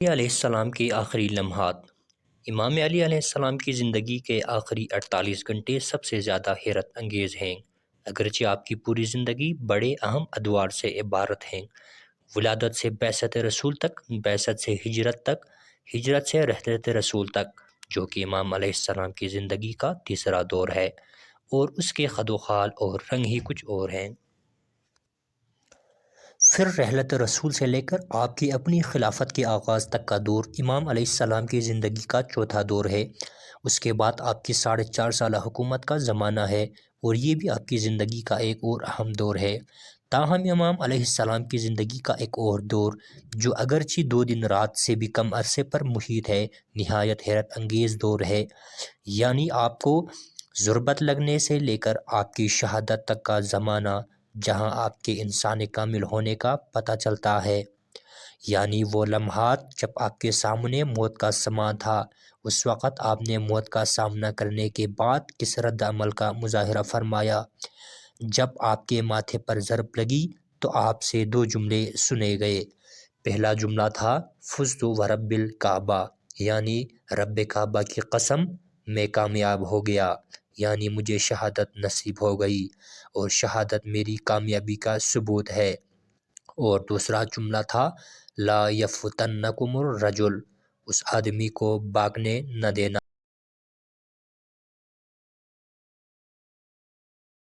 علیہ السلام کے آخری لمحات۔ امام علی علیہ السلام کی زندگی کے آخری 48 گھنٹے سب سے زیادہ حیرت انگیز ہیں، اگرچہ آپ کی پوری زندگی بڑے اہم ادوار سے عبارت ہیں۔ ولادت سے بعثت رسول تک، بعثت سے ہجرت تک، ہجرت سے رحلت رسول تک، جو کہ امام علیہ السلام کی زندگی کا تیسرا دور ہے، اور اس کے خد و خال اور رنگ ہی کچھ اور ہیں۔ پھر رحلت رسول سے لے کر آپ کی اپنی خلافت کے آغاز تک کا دور امام علیہ السلام کی زندگی کا چوتھا دور ہے۔ اس کے بعد آپ کی 4.5 سالہ حکومت کا زمانہ ہے، اور یہ بھی آپ کی زندگی کا ایک اور اہم دور ہے۔ تاہم امام علیہ السلام کی زندگی کا ایک اور دور، جو اگرچہ 2 دن رات سے بھی کم عرصے پر محیط ہے، نہایت حیرت انگیز دور ہے، یعنی آپ کو ضربت لگنے سے لے کر آپ کی شہادت تک کا زمانہ، جہاں آپ کے انسان کامل ہونے کا پتہ چلتا ہے، یعنی وہ لمحات جب آپ کے سامنے موت کا سماں تھا۔ اس وقت آپ نے موت کا سامنا کرنے کے بعد کس رد عمل کا مظاہرہ فرمایا؟ جب آپ کے ماتھے پر ضرب لگی تو آپ سے 2 جملے سنے گئے۔ پہلا جملہ تھا فزت ورب الکعبہ، یعنی رب کعبہ کی قسم میں کامیاب ہو گیا، یعنی مجھے شہادت نصیب ہو گئی، اور شہادت میری کامیابی کا ثبوت ہے۔ اور دوسرا جملہ تھا لا یفتنکم الرجل، اس آدمی کو بھاگنے نہ دینا۔